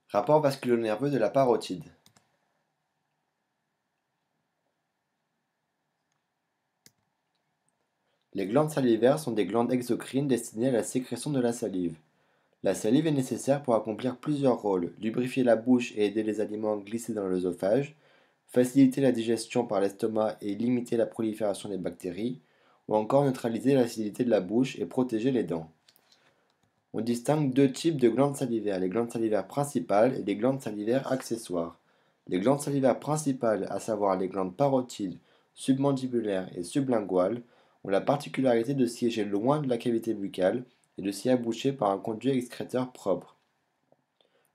Rapport vasculo-nerveux de la parotide. Les glandes salivaires sont des glandes exocrines destinées à la sécrétion de la salive. La salive est nécessaire pour accomplir plusieurs rôles: lubrifier la bouche et aider les aliments à glisser dans l'œsophage, faciliter la digestion par l'estomac et limiter la prolifération des bactéries, ou encore neutraliser l'acidité de la bouche et protéger les dents. On distingue deux types de glandes salivaires, les glandes salivaires principales et les glandes salivaires accessoires. Les glandes salivaires principales, à savoir les glandes parotides, submandibulaires et sublinguales, ont la particularité de siéger loin de la cavité buccale et de s'y aboucher par un conduit excréteur propre.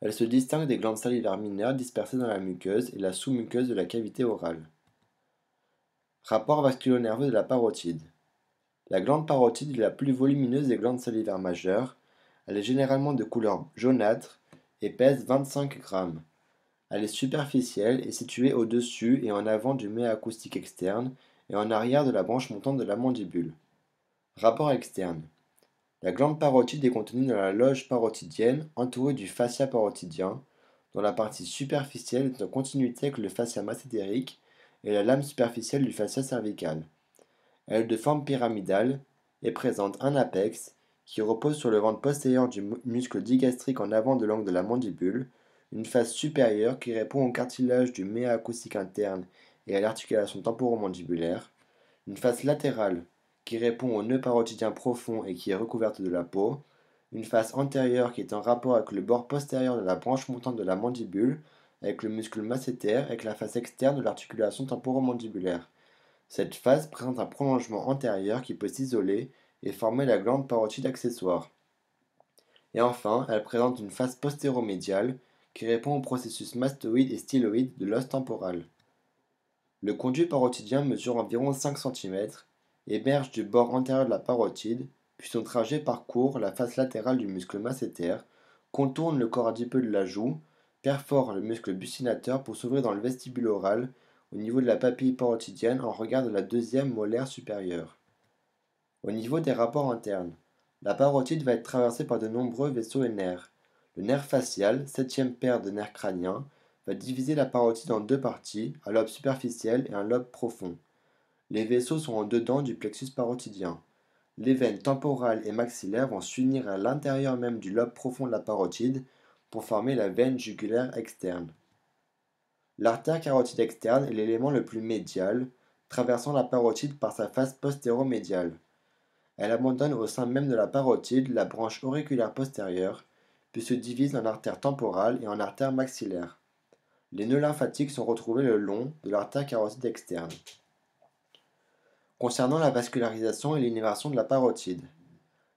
Elles se distinguent des glandes salivaires mineures dispersées dans la muqueuse et la sous-muqueuse de la cavité orale. Rapport vasculo-nerveux de la parotide. La glande parotide est la plus volumineuse des glandes salivaires majeures. Elle est généralement de couleur jaunâtre et pèse 25 grammes. Elle est superficielle et située au-dessus et en avant du méa acoustique externe et en arrière de la branche montante de la mandibule. Rapport externe. La glande parotide est contenue dans la loge parotidienne entourée du fascia parotidien, dont la partie superficielle est en continuité avec le fascia masséterique et la lame superficielle du fascia cervical. Elle est de forme pyramidale et présente un apex qui repose sur le ventre postérieur du muscle digastrique en avant de l'angle de la mandibule, une face supérieure qui répond au cartilage du méa acoustique interne et à l'articulation temporomandibulaire, une face latérale qui répond au nœud parotidien profond et qui est recouverte de la peau, une face antérieure qui est en rapport avec le bord postérieur de la branche montante de la mandibule, avec le muscle masséter, avec la face externe de l'articulation temporomandibulaire. Cette face présente un prolongement antérieur qui peut s'isoler et former la glande parotide accessoire. Et enfin, elle présente une face postéromédiale qui répond au processus mastoïde et styloïde de l'os temporal. Le conduit parotidien mesure environ 5 cm, émerge du bord antérieur de la parotide, puis son trajet parcourt la face latérale du muscle masséter, contourne le corps adipeux de la joue, perfore le muscle buccinateur pour s'ouvrir dans le vestibule oral, au niveau de la papille parotidienne en regard de la deuxième molaire supérieure. Au niveau des rapports internes, la parotide va être traversée par de nombreux vaisseaux et nerfs. Le nerf facial, septième paire de nerfs crâniens, va diviser la parotide en deux parties, un lobe superficiel et un lobe profond. Les vaisseaux sont en dedans du plexus parotidien. Les veines temporales et maxillaires vont s'unir à l'intérieur même du lobe profond de la parotide pour former la veine jugulaire externe. L'artère carotide externe est l'élément le plus médial, traversant la parotide par sa face postéromédiale. Elle abandonne au sein même de la parotide la branche auriculaire postérieure, puis se divise en artère temporale et en artère maxillaire. Les nœuds lymphatiques sont retrouvés le long de l'artère carotide externe. Concernant la vascularisation et l'innervation de la parotide,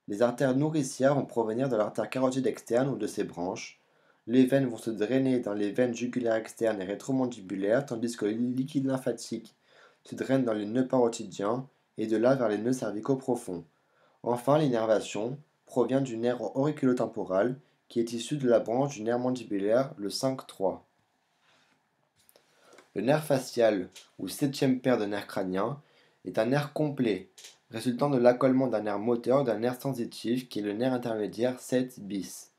les artères nourricières vont provenir de l'artère carotide externe ou de ses branches. Les veines vont se drainer dans les veines jugulaires externes et rétromandibulaires, tandis que le liquide lymphatique se draine dans les nœuds parotidiens et de là vers les nœuds cervicaux profonds. Enfin, l'innervation provient du nerf auriculotemporal qui est issu de la branche du nerf mandibulaire, le 5-3. Le nerf facial, ou septième paire de nerfs crâniens, est un nerf complet, résultant de l'accolement d'un nerf moteur d'un nerf sensitif qui est le nerf intermédiaire 7 bis.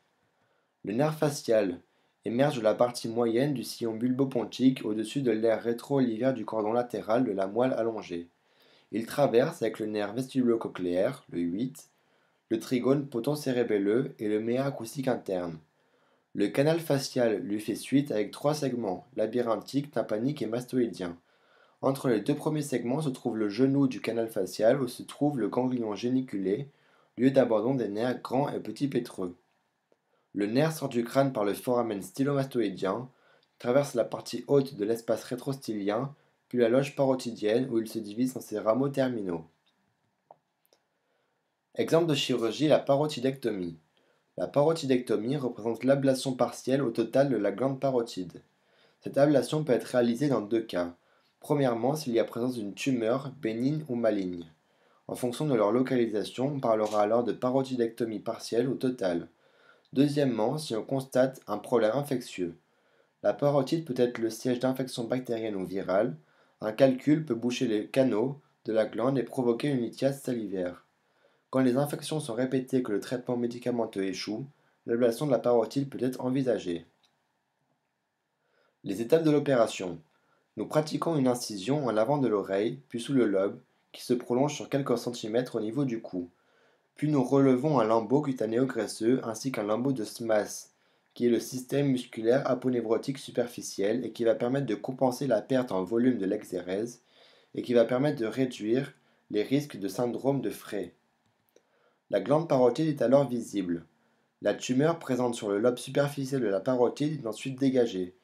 Le nerf facial émerge de la partie moyenne du sillon bulbopontique au-dessus de l'aire rétro-olivaire du cordon latéral de la moelle allongée. Il traverse avec le nerf vestibulo-cochléaire, le 8, le trigone potocérébelleux et le méa acoustique interne. Le canal facial lui fait suite avec trois segments, labyrinthique, tympanique et mastoïdien. Entre les deux premiers segments se trouve le genou du canal facial où se trouve le ganglion géniculé, lieu d'abandon des nerfs grands et petits pétreux. Le nerf sort du crâne par le foramen stylomastoïdien, traverse la partie haute de l'espace rétrostylien, puis la loge parotidienne où il se divise en ses rameaux terminaux. Exemple de chirurgie, la parotidectomie. La parotidectomie représente l'ablation partielle au total de la glande parotide. Cette ablation peut être réalisée dans deux cas. Premièrement, s'il y a présence d'une tumeur, bénigne ou maligne. En fonction de leur localisation, on parlera alors de parotidectomie partielle ou totale. Deuxièmement, si on constate un problème infectieux. La parotide peut être le siège d'infections bactériennes ou virales. Un calcul peut boucher les canaux de la glande et provoquer une lithiase salivaire. Quand les infections sont répétées et que le traitement médicamenteux échoue, l'ablation de la parotide peut être envisagée. Les étapes de l'opération. Nous pratiquons une incision en avant de l'oreille, puis sous le lobe, qui se prolonge sur quelques centimètres au niveau du cou. Puis nous relevons un lambeau cutanéo-graisseux ainsi qu'un lambeau de SMAS, qui est le système musculaire aponeurotique superficiel et qui va permettre de compenser la perte en volume de l'exérèse et qui va permettre de réduire les risques de syndrome de Frey. La glande parotide est alors visible. La tumeur présente sur le lobe superficiel de la parotide est ensuite dégagée,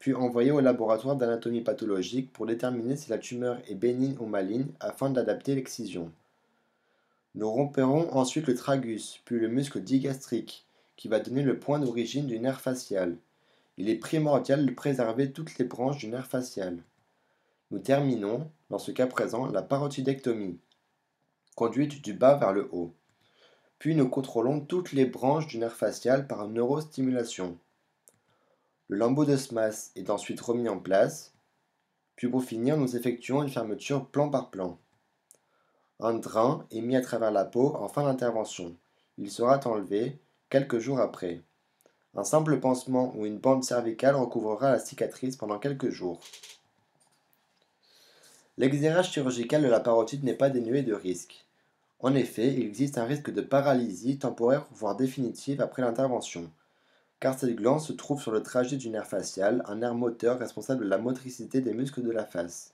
puis envoyée au laboratoire d'anatomie pathologique pour déterminer si la tumeur est bénigne ou maligne afin d'adapter l'excision. Nous romperons ensuite le tragus, puis le muscle digastrique, qui va donner le point d'origine du nerf facial. Il est primordial de préserver toutes les branches du nerf facial. Nous terminons, dans ce cas présent, la parotidectomie, conduite du bas vers le haut. Puis nous contrôlons toutes les branches du nerf facial par neurostimulation. Le lambeau de SMAS est ensuite remis en place, puis pour finir, nous effectuons une fermeture plan par plan. Un drain est mis à travers la peau en fin d'intervention. Il sera enlevé quelques jours après. Un simple pansement ou une bande cervicale recouvrera la cicatrice pendant quelques jours. L'exérage chirurgical de la parotide n'est pas dénué de risques. En effet, il existe un risque de paralysie temporaire voire définitive après l'intervention, car cette glande se trouve sur le trajet du nerf facial, un nerf moteur responsable de la motricité des muscles de la face.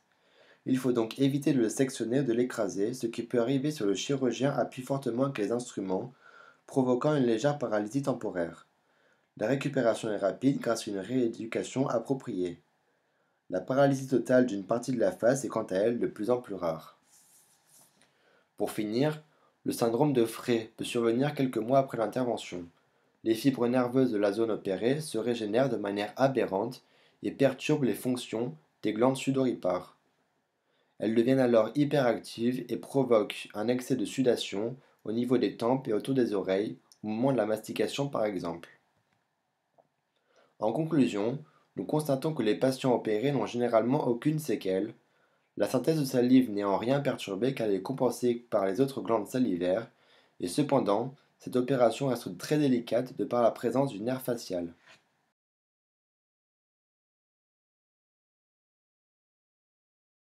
Il faut donc éviter de le sectionner ou de l'écraser, ce qui peut arriver si le chirurgien appuie fortement avec les instruments, provoquant une légère paralysie temporaire. La récupération est rapide grâce à une rééducation appropriée. La paralysie totale d'une partie de la face est quant à elle de plus en plus rare. Pour finir, le syndrome de Frey peut survenir quelques mois après l'intervention. Les fibres nerveuses de la zone opérée se régénèrent de manière aberrante et perturbent les fonctions des glandes sudoripares. Elles deviennent alors hyperactives et provoquent un excès de sudation au niveau des tempes et autour des oreilles, au moment de la mastication par exemple. En conclusion, nous constatons que les patients opérés n'ont généralement aucune séquelle. La synthèse de salive n'est en rien perturbée car elle est compensée par les autres glandes salivaires, et cependant, cette opération reste très délicate de par la présence du nerf facial.